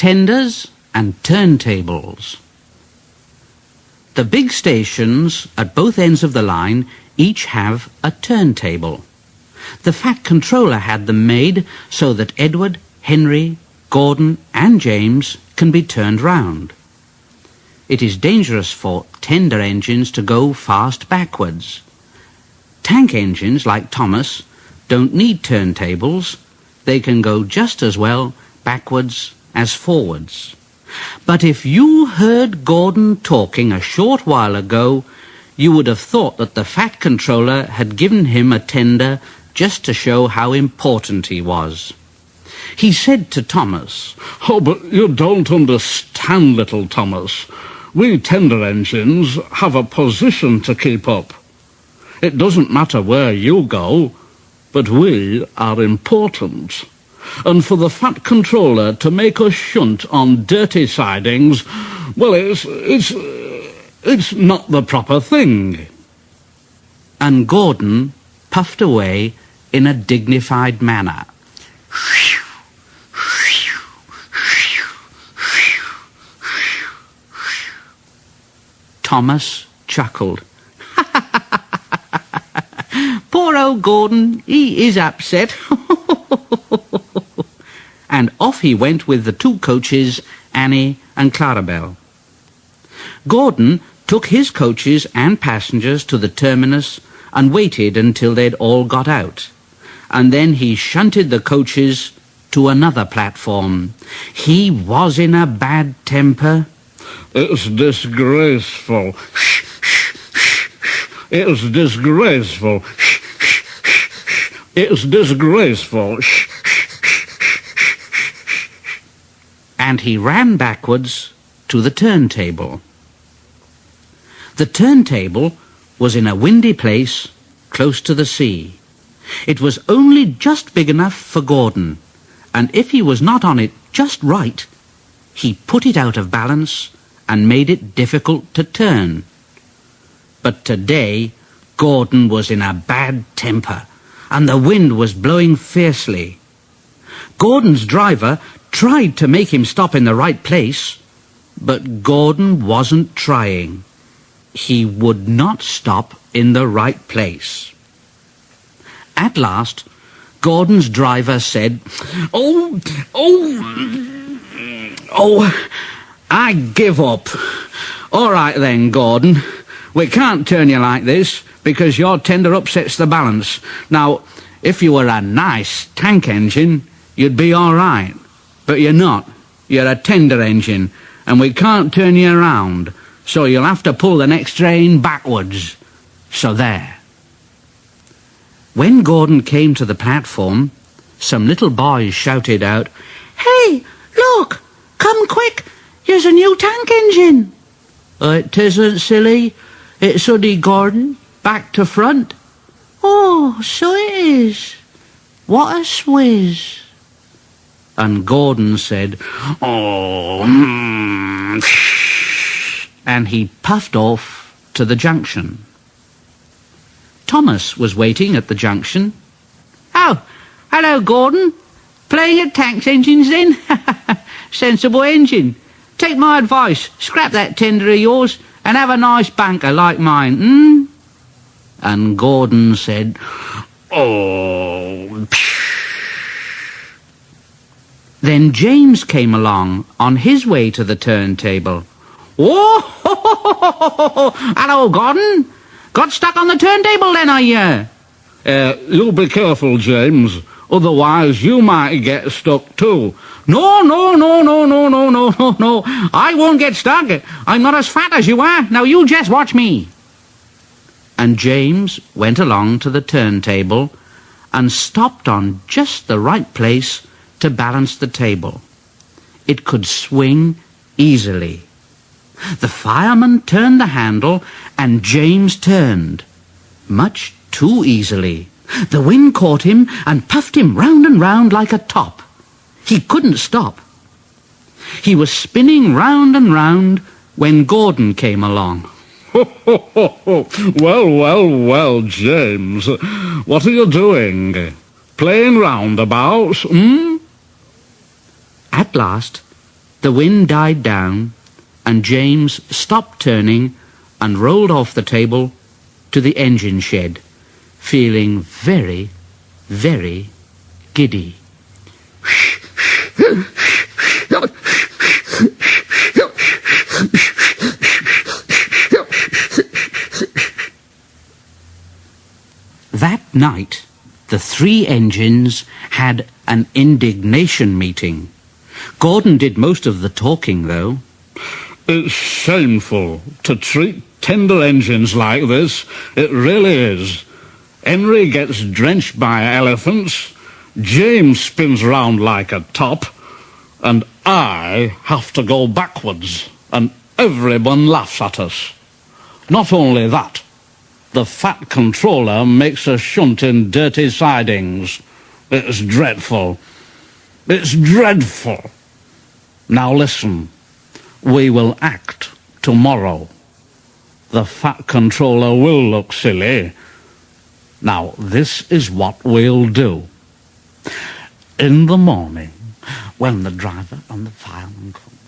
Tenders and turntables. The big stations at both ends of the line each have a turntable. The Fat Controller had them made so that Edward, Henry, Gordon and James can be turned round. It is dangerous for tender engines to go fast backwards. Tank engines like Thomas don't need turntables. They can go just as well backwards as forwards. But if you heard Gordon talking a short while ago, you would have thought that the Fat Controller had given him a tender just to show how important he was. He said to Thomas, "Oh, but you don't understand, little Thomas. We tender engines have a position to keep up. It doesn't matter where you go, but we are important. And for the Fat Controller to make us shunt on dirty sidings, well, it's not the proper thing." And Gordon puffed away in a dignified manner. Thomas chuckled. "Poor old Gordon, he is upset." And off he went with the two coaches, Annie and Clarabel. Gordon took his coaches and passengers to the terminus and waited until they'd all got out. And then he shunted the coaches to another platform. He was in a bad temper. "It's disgraceful. It's disgraceful. It's disgraceful." And he ran backwards to the turntable. The turntable was in a windy place close to the sea. It was only just big enough for Gordon, and if he was not on it just right, he put it out of balance and made it difficult to turn. But today Gordon was in a bad temper, and the wind was blowing fiercely. Gordon's driver tried to make him stop in the right place, but Gordon wasn't trying. He would not stop in the right place. At last, Gordon's driver said, Oh, I give up. All right then, Gordon. We can't turn you like this because your tender upsets the balance. Now, if you were a nice tank engine, you'd be all right. But you're not. You're a tender engine, and we can't turn you around, so you'll have to pull the next train backwards. So there. When Gordon came to the platform, some little boys shouted out, "Hey, look! Come quick! Here's a new tank engine!" "It isn't, silly. It's only Gordon, back to front." "Oh, so it is. What a swizz." And Gordon said, "Oh," and he puffed off to the junction. Thomas was waiting at the junction. "Oh, hello, Gordon. Playing at tank engines then? Sensible engine. Take my advice, scrap that tender of yours and have a nice banker like mine, hmm?" And Gordon said, "Oh." Then James came along on his way to the turntable. "Whoa! Hello, Gordon. Got stuck on the turntable then, are you?" "You'll be careful, James. Otherwise you might get stuck too." No. I won't get stuck. I'm not as fat as you are. Now you just watch me." And James went along to the turntable and stopped on just the right place to balance the table. It could swing easily. The fireman turned the handle and James turned, much too easily. The wind caught him and puffed him round and round like a top. He couldn't stop. He was spinning round and round when Gordon came along. Well, James. What are you doing? Playing roundabouts, hmm?" At last, The wind died down, and James stopped turning and rolled off the table to the engine shed, feeling very, very giddy. That night, the three engines had an indignation meeting. Gordon did most of the talking, though. It's shameful to treat tender engines like this. It really is. Henry gets drenched by elephants, James spins round like a top, and I have to go backwards, and everyone laughs at us. Not only that, the fat controller makes us shunt in dirty sidings. It's dreadful. It's dreadful. Now listen, we will act tomorrow. The fat controller will look silly. Now this is what we'll do. In the morning, when the driver and the fireman come,